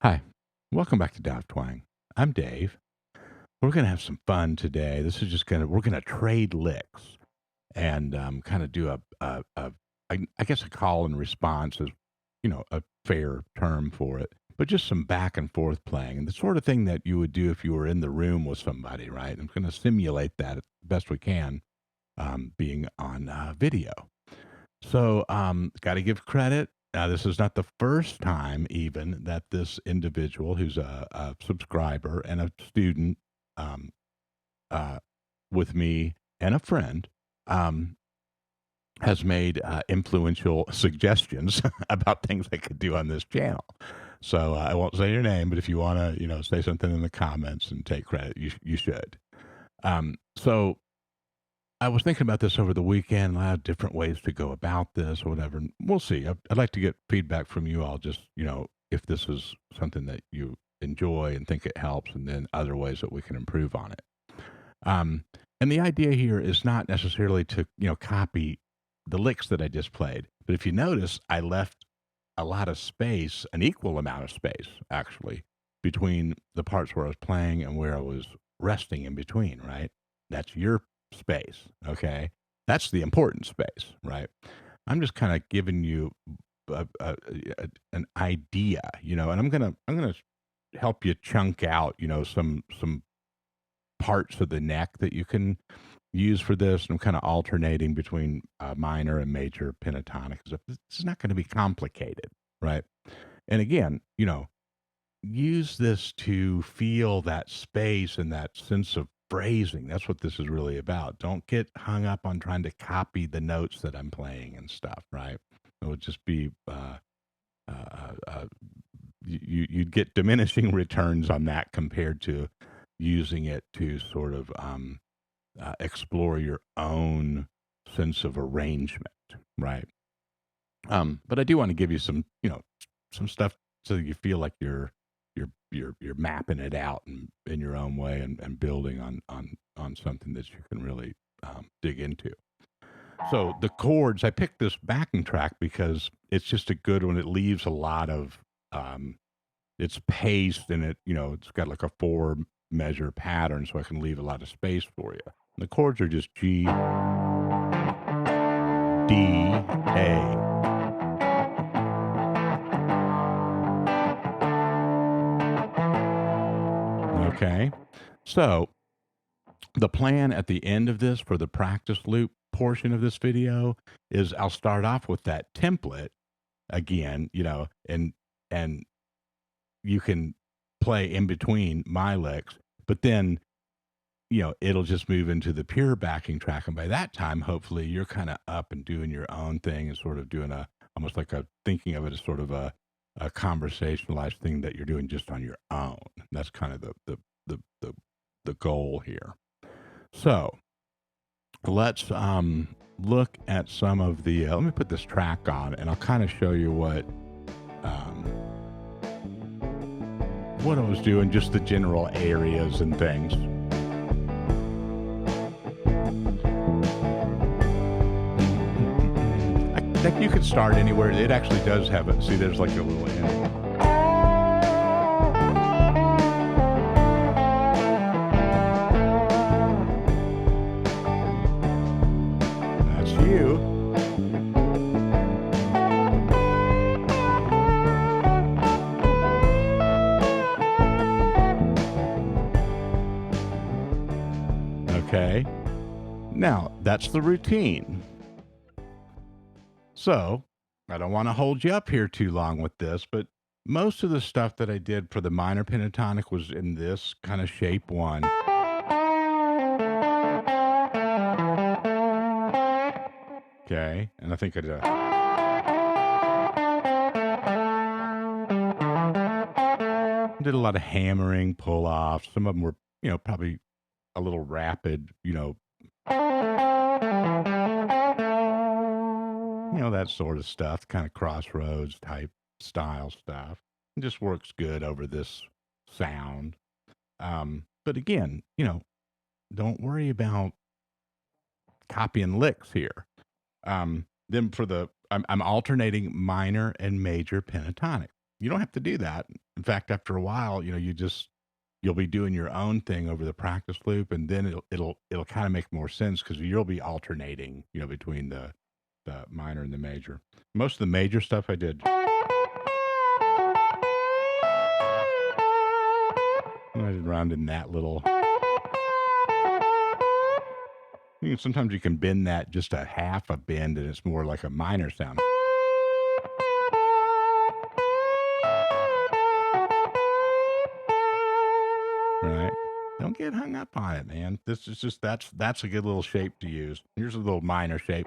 Hi, welcome back to Dive Twang. I'm Dave. We're gonna have some fun today. This is just we're gonna trade licks and kind of do I guess a call and response is a fair term for it, but just some back and forth playing and the sort of thing that you would do if you were in the room with somebody, right? I'm going to simulate that as best we can, being on video. So, got to give credit. This is not the first time, even that this individual, who's a subscriber and a student, um, uh, with me and a friend, um, has made influential suggestions about things I could do on this channel. So I won't say your name, but if you want to, say something in the comments and take credit, you should. So I was thinking about this over the weekend, a lot of different ways to go about this or whatever. And we'll see. I'd like to get feedback from you all, just, if this is something that you enjoy and think it helps, and then other ways that we can improve on it. Um, and the idea here is not necessarily to, copy the licks that I just played. But if you notice, I left a lot of space, an equal amount of space, actually, between the parts where I was playing and where I was resting in between, right? That's your space, okay? That's the important space, right? I'm just kind of giving you an idea, and I'm gonna help you chunk out, some parts of the neck that you can use for this. And I'm kind of alternating between minor and major pentatonic. It's not going to be complicated, right? And again, use this to feel that space and that sense of phrasing. That's what this is really about. Don't get hung up on trying to copy the notes that I'm playing and stuff, right? It would just be you'd get diminishing returns on that compared to using it to sort of explore your own sense of arrangement, right? But I do want to give you some, some stuff so that you feel like you're mapping it out in your own way and building on something that you can really dig into. So the chords, I picked this backing track because it's just a good one. It leaves a lot of it's paced and it's got like a four measure pattern, so I can leave a lot of space for you. The chords are just G, D, A. Okay. So the plan at the end of this for the practice loop portion of this video is I'll start off with that template again, and you can play in between my licks, but then it'll just move into the pure backing track. And by that time, hopefully you're kind of up and doing your own thing and sort of doing almost like thinking of it as sort of a conversationalized thing that you're doing just on your own. That's kind of the goal here. So let's look at some of the, let me put this track on and I'll kind of show you what I was doing, just the general areas and things. Like you could start anywhere. It actually does have it. See, there's like a little end. That's you. Okay. Now, that's the routine. So, I don't want to hold you up here too long with this, but most of the stuff that I did for the minor pentatonic was in this kind of shape one. Okay. And I think I did a lot of hammering, pull offs. Some of them were, probably a little rapid, that sort of stuff, kind of crossroads type style stuff. It just works good over this sound. But again, don't worry about copying licks here. Then I'm alternating minor and major pentatonic. you don't have to do that. In fact, after a while, you'll be doing your own thing over the practice loop, and then it'll kind of make more sense because you'll be alternating, between the minor and the major. Most of the major stuff I did, I did around in that little. Sometimes you can bend that just a half a bend, and it's more like a minor sound. Right? Don't get hung up on it, man. This is just that's a good little shape to use. Here's a little minor shape.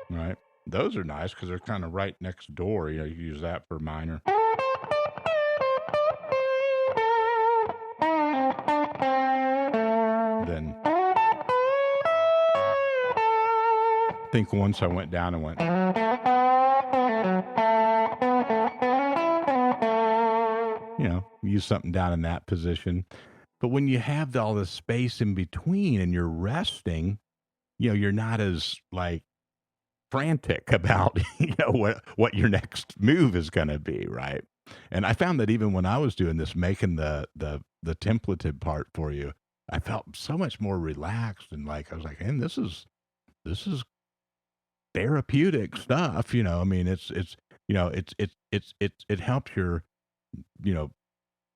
Right? Those are nice because they're kind of right next door. You can use that for minor. Then I think once I went down and went, use something down in that position. But when you have all this space in between and you're resting, you're not as like frantic about what your next move is going to be, right? And I found that even when I was doing this, making the templated part for you, I felt so much more relaxed and like I was like, and this is therapeutic stuff, I mean, it helps your you know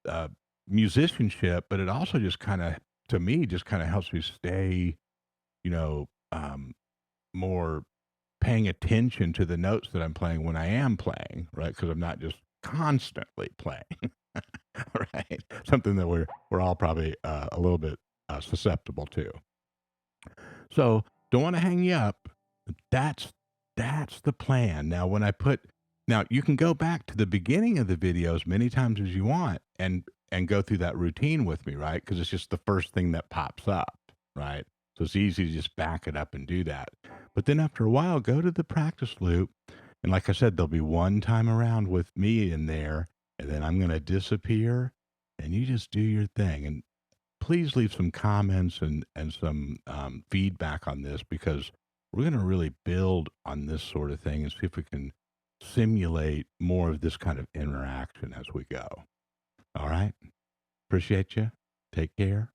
uh, musicianship, but it also just kind of, to me, just kind of helps me stay, you know, um, more paying attention to the notes that I'm playing when I am playing, right? Because I'm not just constantly playing, right? Something that we're all probably a little bit susceptible to. So don't want to hang you up. That's that's the plan. Now you can go back to the beginning of the video as many times as you want and go through that routine with me, right? Because it's just the first thing that pops up, right? So it's easy to just back it up and do that. But then after a while, go to the practice loop. And like I said, there'll be one time around with me in there, and then I'm going to disappear, and you just do your thing. And please leave some comments and some feedback on this because we're going to really build on this sort of thing and see if we can simulate more of this kind of interaction as we go. All right. Appreciate you. Take care.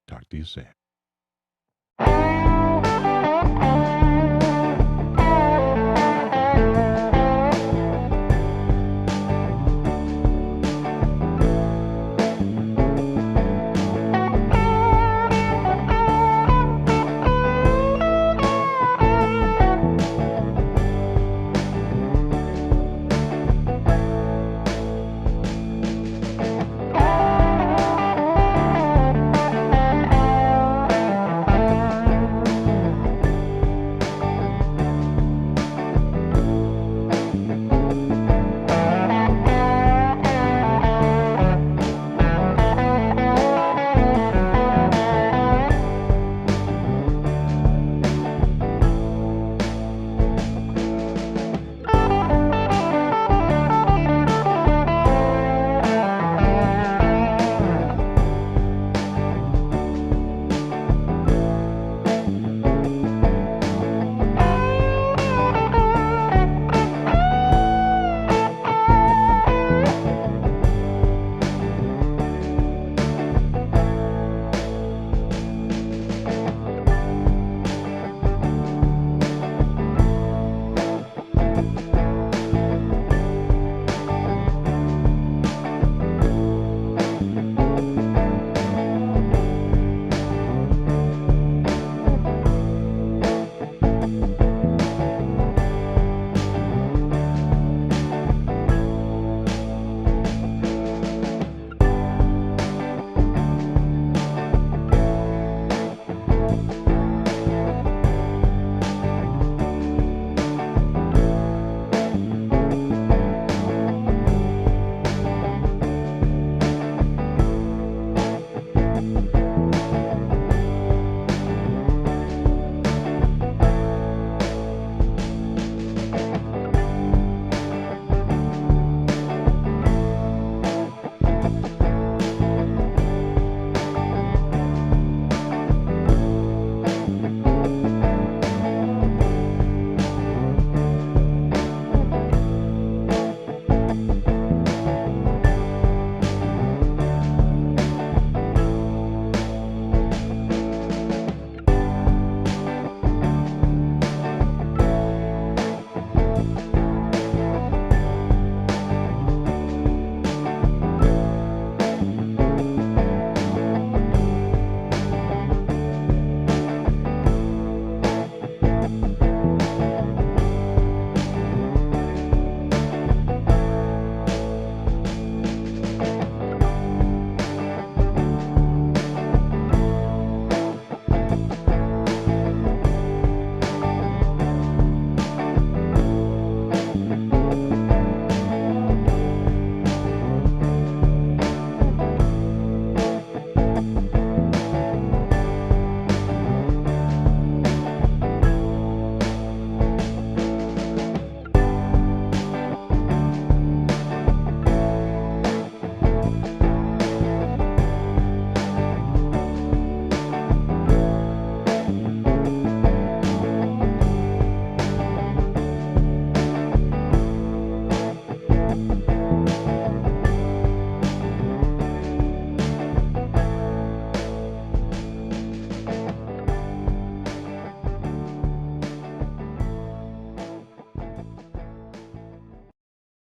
Talk to you soon.